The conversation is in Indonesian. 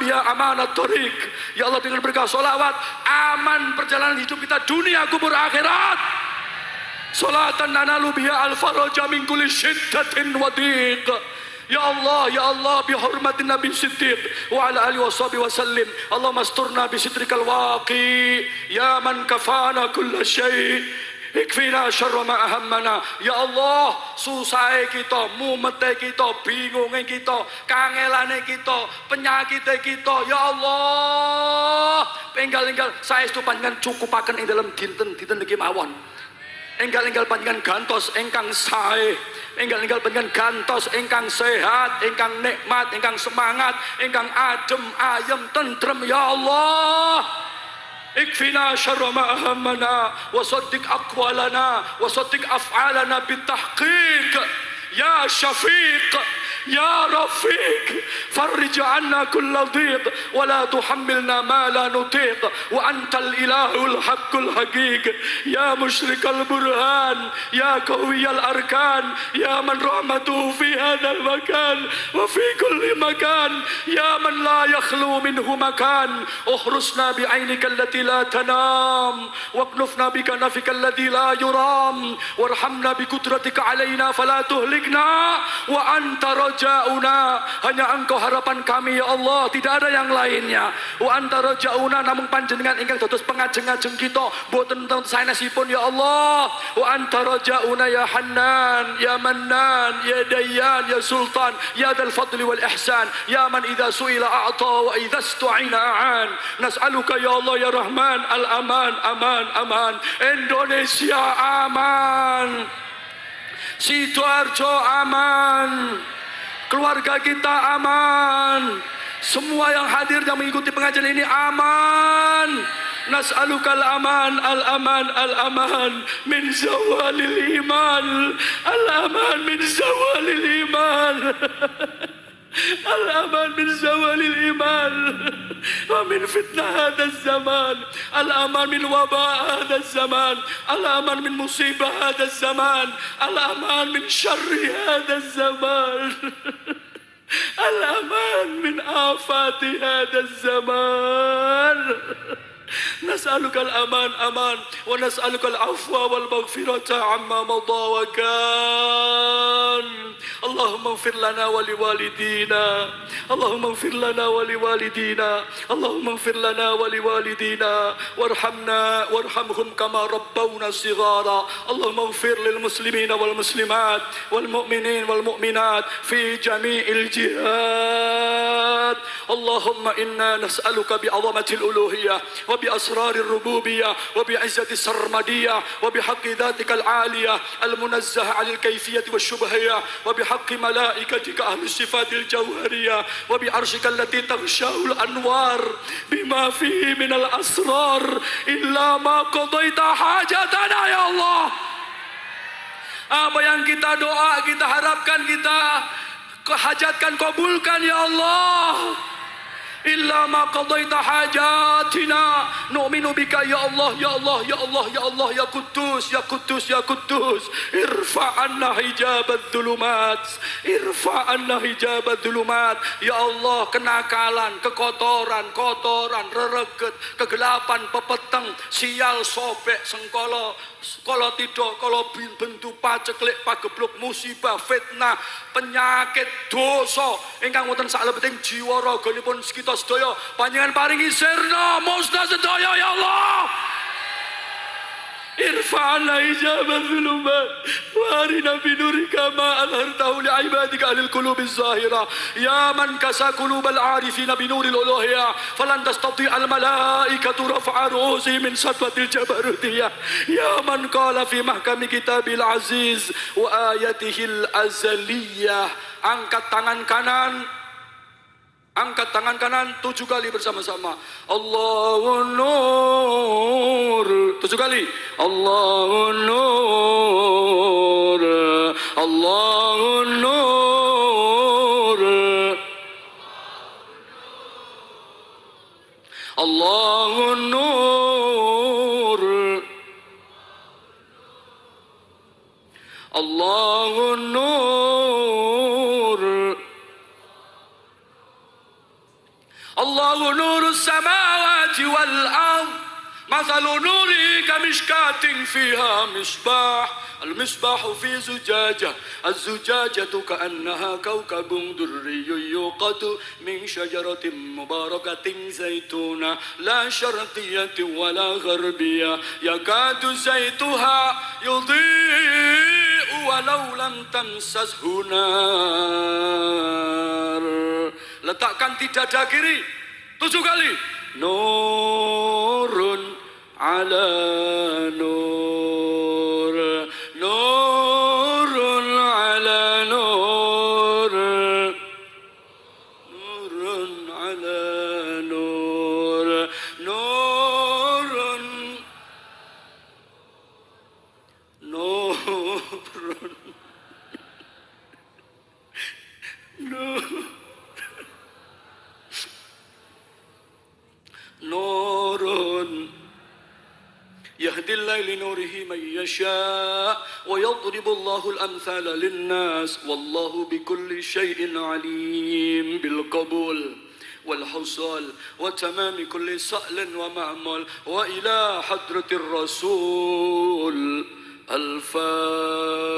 biha amanat thariq. Ya Allah, dengan berkah sholawat aman perjalanan hidup kita dunia kubur akhirat. Salatan nanalu biha al-faraja min kulli syiddatin wa dhiq. Ya Allah, bihormatin Nabi Siddiq wa ala alihi wa sahbihi wa sallim. Allahumma asturna bisitrikal waqi ya man kafana kulla syai'. Ikfina syarra ma ahammana. Ya Allah, susahe kita, mumete kita, bingunge kita, kangelane kita, penyakite kita. Ya Allah, enggal-enggal saestu panjenengan cukupaken ing dalam dinten niki mawon. Enggal-enggal panjenengan gantos ingkang sae, enggal-enggal panjenengan gantos ingkang sehat, ingkang nikmat, ingkang semangat, ingkang adem ayem tentrem. Ya Allah, ikfina syarra ma ahammana wa saddiq aqwalana wa saddiq af'alana bitahqiq. Ya Syafiq, Ya Rafiq, farrij anna kulla dhiq wa la tuhammilna ma la nutiq wa antal ilahul haqqul haqiq. Ya musyrikal burhan, ya qawiyal arkan, ya man rahmatuhu fi hadzal makan wa fi kulli makan, ya man la yakhlu minhu makan. Uhrusna bi ainika allati la tanam wa knufna bi kanafika alladhi la yuram warhamna bi qudratika alaina fala tuhlikna wa anta rajauna. Hanya engkau harapan kami ya Allah, tidak ada yang lainnya. Wa anta rajauna, namung panjenengan ingkang dados pengajeng-ajeng kita, boten tentang sanesipun ya Allah. Wa anta rajauna ya Hannan, ya Mannan, ya Dayyan, ya Sultan, ya Dzal Fadli wal Ihsan, ya man idza su'ila a'ta wa idza istu'ina a'an. Nas'aluka ya Allah ya Rahman al-aman, aman, aman. Indonesia aman, Sidoarjo aman, keluarga kita aman, semua yang hadir dan mengikuti pengajian ini aman. Nas'alukal aman, al-aman, al-aman min zawalil iman, al-aman min zawalil iman, al-aman min zawalil iman wa min fitnah hadha zaman, al-aman min wabah hadha zaman, al-aman min musibah hadha zaman, al-aman min syarri hadha zaman, al-aman min afati hadha zaman. نسألك الأمان أمان ونسألك العفو والمغفرة عما مضى وكان. اللهم اغفر لنا ولوالدينا، اللهم اغفر لنا ولوالدينا، اللهم اغفر لنا ولوالدينا وارحمنا وارحمهم كما ربونا صغارا. اللهم اغفر للمسلمين والمسلمات والمؤمنين والمؤمنات في جميع الجهات. اللهم إنا نسألك بعظمة الألوهية وبأسرار الربوبية وبعزة السرمدية وبحق ذاتك العالية المنزه عن الكيفية والشبهية وبحق ملائكتك أهل الصفات الجوهرية وبعرشك التي تغشاه الأنوار بما فيه من الأسرار إلا ما قضيت حاجتنا يا الله. Apa yang kita doa, kita harapkan, kita hajatkan, kabulkan ya Allah. Illa ma qadaita hajatina nu'minu bika ya Allah, ya Allah, ya Allah, ya Allah, ya Quddus, ya Quddus, ya Quddus. Irfa'anna hijabad dhulumat, irfa'anna hijabad dhulumat. Ya Allah, kenakalan, kekotoran, kotoran, rereget, kegelapan, pepeteng, sial, sobek, sengkolo, kala tidak, kala bentu, paceklik, pagebluk, musibah, fitnah, penyakit, dosa ingkang wonten saklebeting jiwa raganipun kita sedaya panjenengan paringi sirna musnah sedaya ya Allah. Irfa'na hijabaz zulumat wa arina bi nurika ma azhartahu li ibadika alil qulubiz zahira. Ya man kasa qulubal arifina bi nuril uluhiyah falan tastati al malaikatu raf'a ru'usi min satwatil jabarutiyah. Ya man qala fi mahkami kitabil aziz wa ayatihil azaliyah. Angkat tangan kanan, angkat tangan kanan 7 kali bersama-sama. Allahun Nur. 7 kali. Allahun Nur. Allahun Nur. Allahun Nur. Allahun Nur. Allahu nurus samawati wal ard. Mathalu nuri kamishkatin fiha misbah. المصباح في زجاجة الزجاجة كأنها كوكب دري يوقد من شجرة مباركة زيتونة لا شرقية ولا غربية يكاد زيتها يضيء ولو لم تمسسه نار. Letakkan di dada kiri 7 kali. Nurun ala nur, nurun ala nur, nurun ala nur, nurun, nurun, nurun يهدي الله لنوره من يشاء ويضرب الله الأمثال للناس والله بكل شيء عليم. بالقبول والحصول وتمام كل سأل ومعمل وإلى حضرة الرسول الفاتحة.